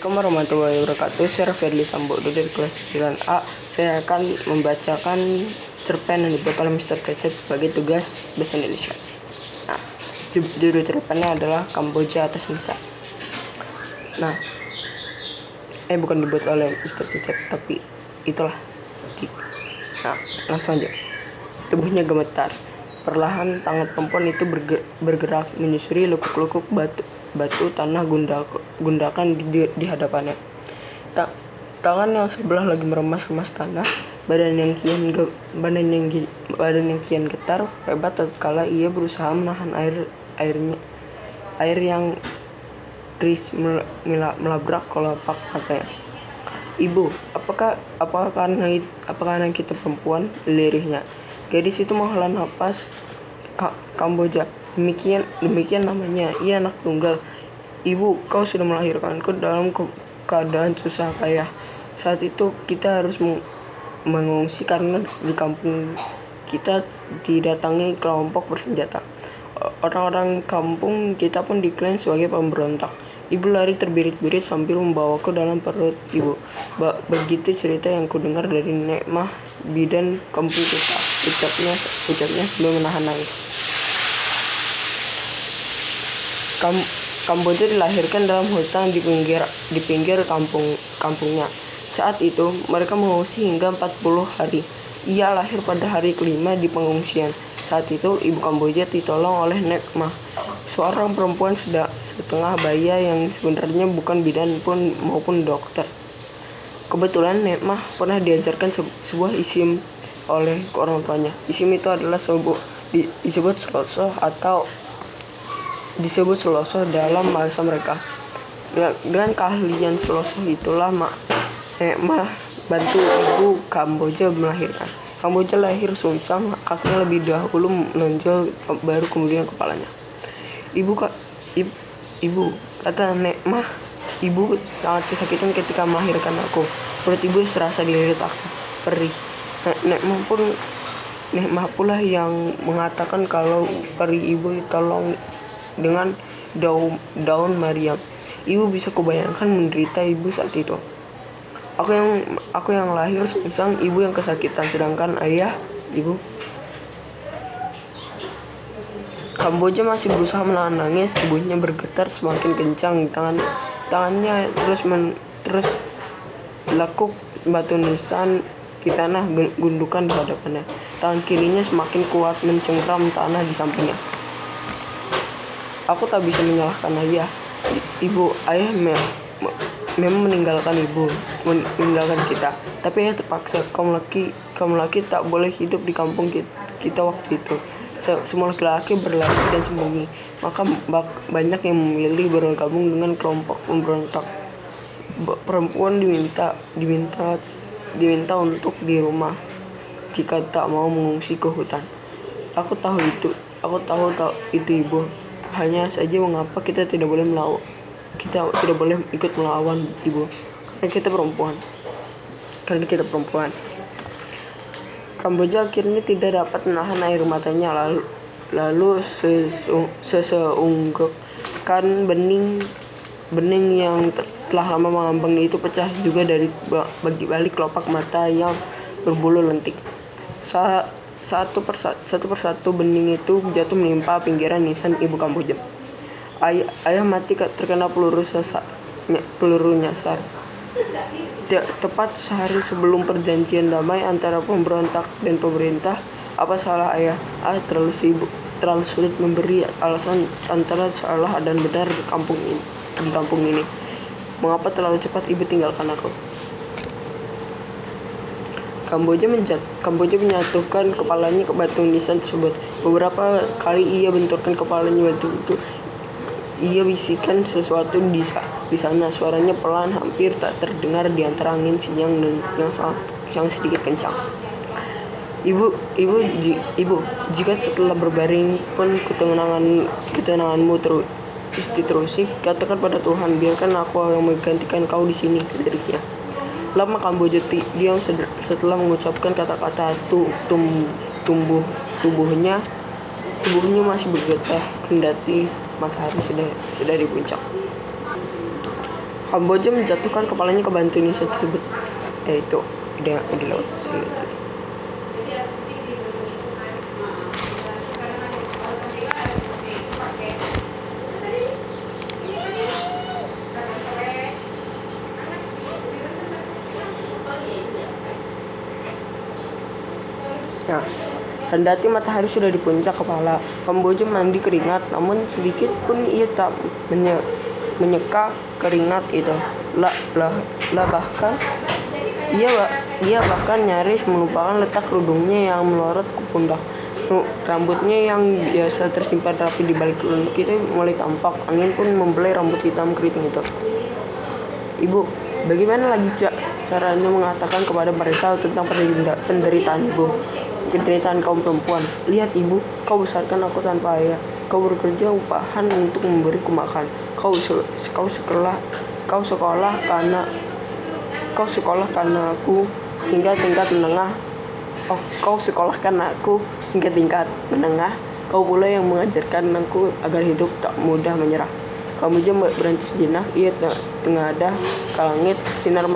Assalamualaikum warahmatullahi wabarakatuh. Saya Fadli Sambodo dari kelas 9A. Saya akan membacakan cerpen yang dibuat oleh Mr. Cecep sebagai tugas bahasa Indonesia. Nah, judul cerpennya adalah Kamboja Atas Nisa. Bukan dibuat oleh Mr. Cecep, tapi itulah. Nah, langsung aja. Tubuhnya gemetar. Perlahan tangan perempuan itu bergerak menyusuri lekuk-lekuk batu tanah gundakan di hadapannya. Tangan yang sebelah lagi meremas-remas tanah, badan yang kian getar hebat tatkala ia berusaha menahan air yang deras melabrak kelopak matanya. "Ibu, apakah karena kita perempuan?" lirihnya. Gadis itu menghela napas. Kamboja, demikian namanya. Ia anak tunggal. "Ibu, kau sudah melahirkanku dalam keadaan susah payah. Saat itu kita harus mengungsi karena di kampung kita didatangi kelompok bersenjata. Orang-orang kampung kita pun diklaim sebagai pemberontak. Ibu lari terbirit-birit sambil membawaku dalam perut ibu. Begitu cerita yang kudengar dari Nek Mah, bidan kampung kita," ucapnya sebelum menahan nangis. Kamboja dilahirkan dalam hutan di pinggir kampungnya. Saat itu mereka mengungsi hingga 40 hari. Ia lahir pada hari kelima di pengungsian. Saat itu ibu Kamboja ditolong oleh Nek Mah, seorang perempuan setengah baya yang sebenarnya bukan bidan maupun dokter. Kebetulan Nek Mah pernah diajarkan sebuah isim oleh orang tuanya. Isim itu adalah disebut selosoh dalam bahasa mereka. Dengan keahlian selosoh itulah Nek Mah bantu ibu Kamboja melahirkan. Kamboja lahir sungsang, kakinya lebih dahulu menonjol, baru kemudian kepalanya. Ibu, kata Nek Mah, "Ibu sangat kesakitan ketika melahirkan aku. Perut ibu serasa dililit aku, perih." Nek Mah pula yang mengatakan kalau perih ibu ditolong dengan daun Mariam. Ibu bisa kubayangkan menderita ibu saat itu. Aku yang lahir sungsang, ibu yang kesakitan, sedangkan ibu. Kamboja masih berusaha menahan nangis, tubuhnya bergetar semakin kencang. Tangannya terus lekuk batu nisan di tanah gundukan di hadapannya. Tangan kirinya semakin kuat mencengkram tanah di sampingnya. "Aku tak bisa menyalahkan ayah. Ayah memang meninggalkan kita. Tapi ayah terpaksa. Kaum laki tak boleh hidup di kampung kita waktu itu. Semua laki-laki berlari dan sembunyi. Maka banyak yang memilih bergabung dengan kelompok pemberontak. Perempuan diminta untuk di rumah jika tak mau mengungsi ke hutan. Aku tahu itu ibu. Hanya saja mengapa kita tidak boleh ikut melawan, ibu? Karena kita perempuan. Kamboja akhirnya tidak dapat menahan air matanya, lalu seseunggukan bening yang telah lama mengambang itu pecah juga dari balik kelopak mata yang berbulu lentik. Satu persatu bening itu jatuh menimpa pinggiran nisan ibu Kamboja. Ayah mati terkena peluru nyasar. Tepat sehari sebelum perjanjian damai antara pemberontak dan pemerintah. Apa salah ayah? Terlalu sulit memberi alasan antara salah dan benar di kampung ini. Mengapa terlalu cepat ibu tinggalkan aku? Kamboja menyatukan kepalanya ke batu nisan tersebut. Beberapa kali ia benturkan kepalanya batu itu. Ia bisikan sesuatu di sana. Suaranya pelan, hampir tak terdengar di antara angin siang dan yang sedikit kencang. Ibu, jika setelah berbaring pun ketenanganmu terusik, katakan pada Tuhan, biarkan aku yang menggantikan kau di sini, dirinya. Lama Kamboja diam setelah mengucapkan kata-kata tubuhnya masih bergetar kendati matahari sudah di puncak. Kamboja menjatuhkan kepalanya ke bantu Indonesia tersebut. Itu udah lewat. Nah, kendati matahari sudah di puncak kepala, Kamboja mandi keringat, namun sedikit pun ia tak menyeka keringat itu. Bahkan ia bahkan nyaris melupakan letak kerudungnya yang melorot ke pundak. Rambutnya yang biasa tersimpan rapi di balik kerudung itu mulai tampak. Angin pun membelai rambut hitam keriting itu. Ibu, bagaimana lagi caranya mengatakan kepada mereka tentang penderitaan ibu, penderitaan kaum perempuan? Lihat ibu, kau besarkan aku tanpa ayah. Kau bekerja upahan untuk memberiku makan. Kau sekolahkan aku hingga tingkat menengah. Kau sekolahkan aku hingga tingkat menengah. Kau pula yang mengajarkan aku agar hidup tak mudah menyerah. Kamboja berhenti sejenak. Ia tengadah ke langit. Sinar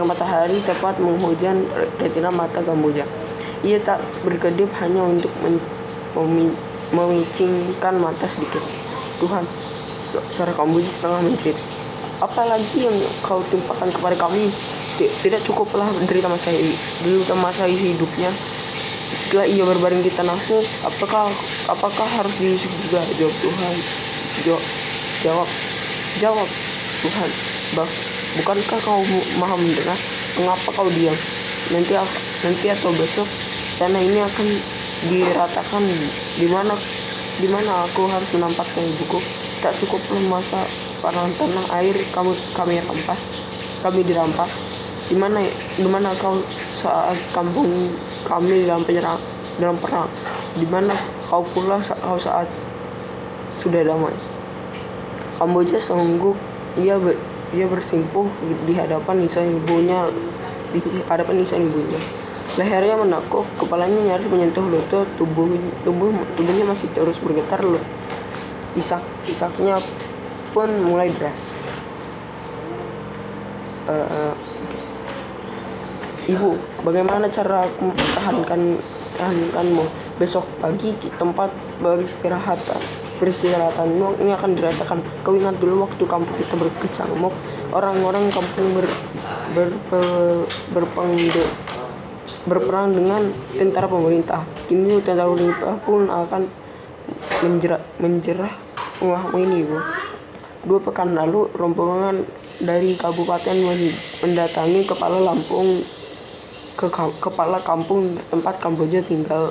matahari tepat menghujan retina mata Kamboja. Ia tak berkedip hanya untuk memicingkan mata sedikit. Tuhan, suara Kamboja setengah menjerit. Apa lagi yang kau timpakan kepada kami? Tidak cukuplah menderita masa hidupnya. Setelah ia berbaring di tanahmu, apakah harus diusik juga? Jawab Tuhan. Jawab Tuhan. Bukankah kau maha mendengar? Mengapa kau diam? Nanti atau besok tanah ini akan diratakan. Di mana aku harus menampakkan ibuku? Tak cukuplah masa para tanah air kami dirampas. Di mana kau saat kampung kami dalam perang? Di mana kau pula saat sudah damai? Kamboja sengguk. Ia bersimpuh di hadapan nisan ibunya. Lehernya menekuk, kepalanya nyaris menyentuh lutut. Tubuhnya masih terus bergetar. Isaknya pun mulai deras. Ibu, bagaimana cara aku mempertahankanmu? Besok pagi tempat beristirahatanmu ini akan diratakan. Kau ingat dulu waktu kampung kita berkecamuk, orang-orang kampung berperang dengan tentara pemerintah. Kini tentara pemerintah pun akan menjerah rumahmu ini, ibu. 2 pekan lalu rombongan dari kabupaten mendatangi kepala kampung tempat Kamboja tinggal.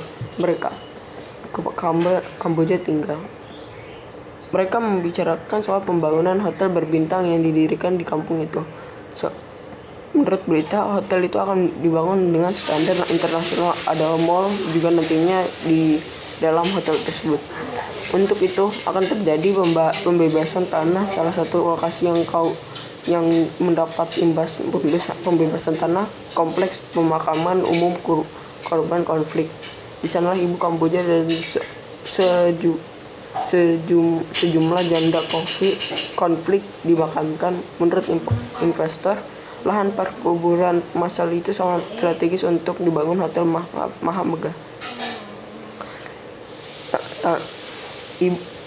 Mereka membicarakan soal pembangunan hotel berbintang yang didirikan di kampung itu. Menurut berita, hotel itu akan dibangun dengan standar internasional. Ada mall juga nantinya di dalam hotel tersebut. Untuk itu akan terjadi pembebasan tanah. Salah satu lokasi yang mendapat imbas pembebasan tanah, kompleks pemakaman umum korban konflik. Di sanalah ibu Kamboja dan sejumlah janda konflik dimakamkan. Menurut investor, lahan perkuburan massal itu sangat strategis untuk dibangun hotel maha megah.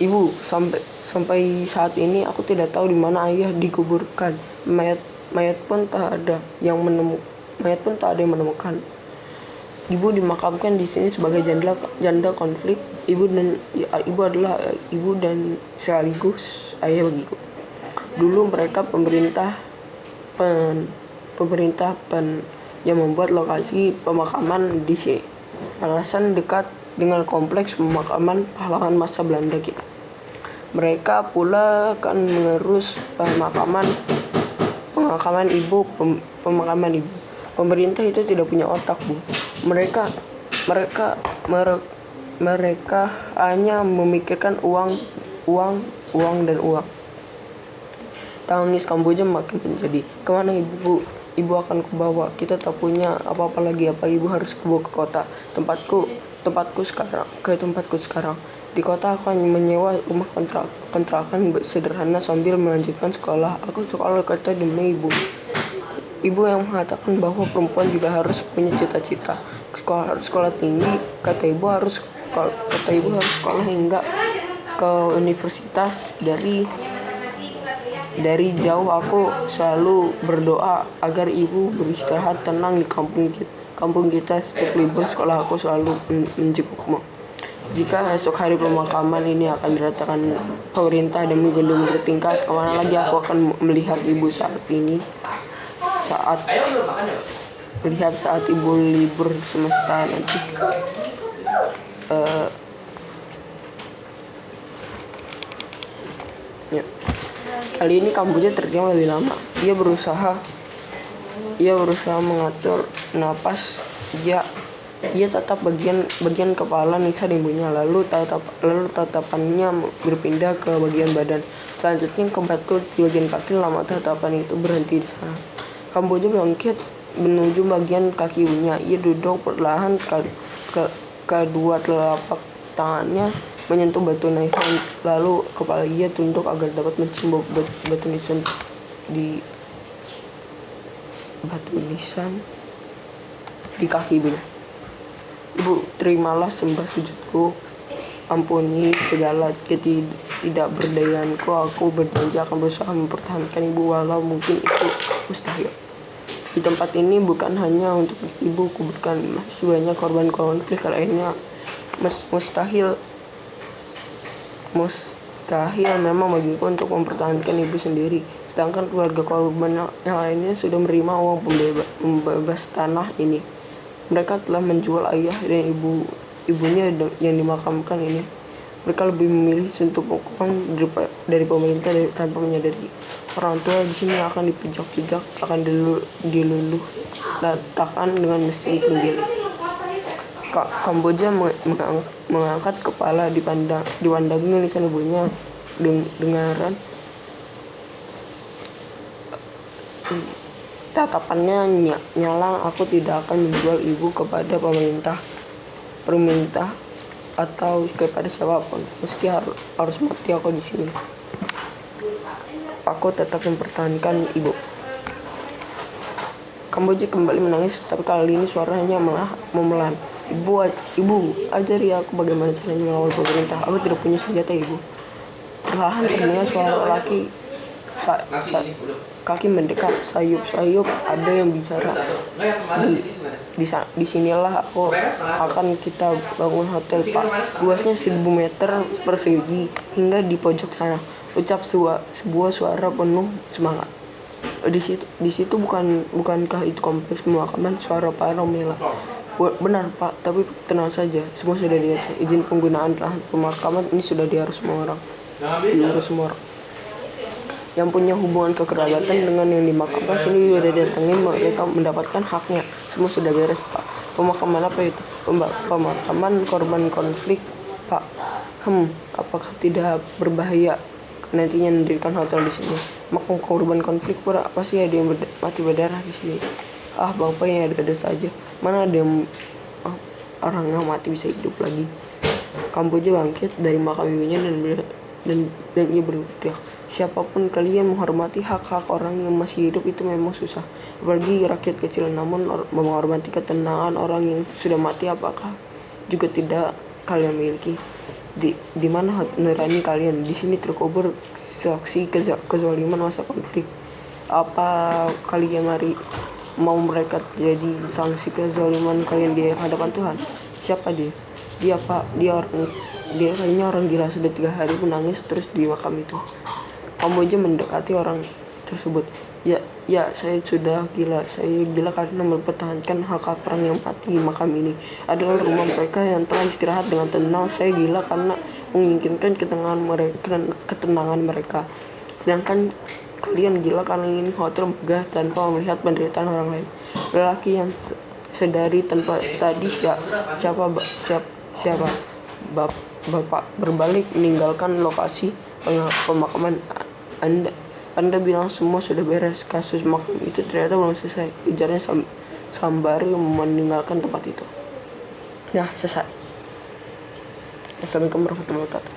Ibu, sampai saat ini aku tidak tahu di mana ayah dikuburkan. Mayat pun tak ada yang menemukan. Ibu dimakamkan di sini sebagai janda konflik. Ibu adalah ibu dan sekaligus ayah bagiku. Dulu mereka pemerintah yang membuat lokasi pemakaman di sini. Alasan dekat dengan kompleks pemakaman pahlawan masa Belanda kita. Mereka pula akan mengurus pemakaman ibu. Pemerintah itu tidak punya otak, Bu. Mereka hanya memikirkan uang. Tangis Kamboja makin menjadi. Kemana ibu? Ibu akan kubawa. Kita tak punya apa-apa lagi. Apa ibu harus kubawa ke kota? Tempatku sekarang. Di kota aku hanya menyewa rumah kontrakan sederhana sambil melanjutkan sekolah. Aku sekolah kata demi ibu. Ibu yang mengatakan bahwa perempuan juga harus punya cita-cita. Sekolah tinggi, kata ibu harus sekolah hingga ke universitas. Dari jauh aku selalu berdoa agar ibu beristirahat tenang di kampung kita. Setiap libur sekolah aku selalu menjengukmu. Jika esok hari pemakaman ini akan diratakan pemerintah demi gedung bertingkat, kemana lagi aku akan melihat ibu saat ibu libur semesta nanti. Ya. Kali ini Kamboja terdiam lebih lama. Ia berusaha mengatur napas. Ia tatap bagian kepala Nisa dan ibunya, lalu tatapannya berpindah ke bagian badan, selanjutnya ke batu di bagian kaki. Lama tatapan itu berhenti di sana. Kamboja bangkit menuju bagian kaki ibunya. Ia duduk perlahan, kedua telapak tangannya menyentuh batu nisan, lalu kepala ia tunduk agar dapat mencium batu nisan di kaki ibunya. Ibu, terimalah sembah sujudku, ampuni segala ketidakberdayaanku. Aku berjanji akan berusaha mempertahankan ibu walau mungkin itu mustahil. Di tempat ini bukan hanya untuk ibu kuburkan, masih banyak korban konflik lainnya. Mustahil memang bagiku untuk mempertahankan ibu sendiri, sedangkan keluarga korban yang lainnya sudah menerima uang pembebas tanah ini. Mereka telah menjual ayah dan ibunya yang dimakamkan ini. Mereka lebih memilih sentuh uang dari pemerintah tanpa menyadari. Orang tua di sini akan dipijak-pijak, akan diluluh letakkan dengan mesin penggiling. Kamboja mengangkat kepala dipandangi lisan ibunya dengaran. Tatapannya nyalang. Aku tidak akan menjual ibu kepada pemerintah atau kepada siapapun, meski harus mati aku di sini. Aku tetap mempertahankan ibu. Kamboja kembali menangis, tapi kali ini suaranya memelan. Ibu, ajari aku bagaimana caranya melawan pemerintah. Aku tidak punya senjata, ibu. Perlahan terdengar suara laki. Kaki mendekat, sayup-sayup, ada yang bicara. Di sinilah akan kita bangun hotel, Pak. Luasnya 1000 meter persegi hingga di pojok sana. Ucap sebuah suara penuh semangat. Di situ bukankah itu kompleks pemakaman? Suara Pak Romela. Benar, Pak, tapi tenang saja, semua sudah diatur. Izin penggunaan lahan pemakaman ini sudah diurus semua orang. Yang punya hubungan kekerabatan dengan yang dimakamkan sini sudah didatangi, mereka mendapatkan haknya. Semua sudah beres, Pak. Pemakaman apa itu? Pemakaman korban konflik, Pak. Apakah tidak berbahaya nantinya mendirikan hotel di sini? Makam korban konflik pura apa sih, ada yang mati berdarah di sini? Bapak yang ada saja. Mana ada yang orang yang mati bisa hidup lagi? Kamboja bangkit dari makam ibunya dan ia berteriak, siapapun kalian menghormati hak-hak orang yang masih hidup itu memang susah, apalagi rakyat kecil. Namun menghormati ketenangan orang yang sudah mati apakah juga tidak kalian miliki? Di mana nurani kalian? Di sini terkubur saksi kezaliman masa konflik. Apa kalian mau mereka jadi sanksi kezaliman kalian di hadapan Tuhan? Siapa dia? Dia kayaknya orang gila. Sudah 3 hari menangis terus di makam itu. Kamboja mendekati orang tersebut. Ya, saya sudah gila. Saya gila karena mempertahankan hak orang yang mati di makam ini. Adalah rumah mereka yang telah istirahat dengan tenang. Saya gila karena menginginkan ketenangan mereka. Sedangkan kalian gila karena ingin hotel megah tanpa melihat penderitaan orang lain. Lelaki yang sedari tanpa tadi siapa? Bapak berbalik meninggalkan lokasi pemakaman. Anda bilang semua sudah beres. Kasus makam itu ternyata belum selesai, ujarnya sembari meninggalkan tempat itu. Nah, selesai. Assalamualaikum warahmatullahi wabarakatuh.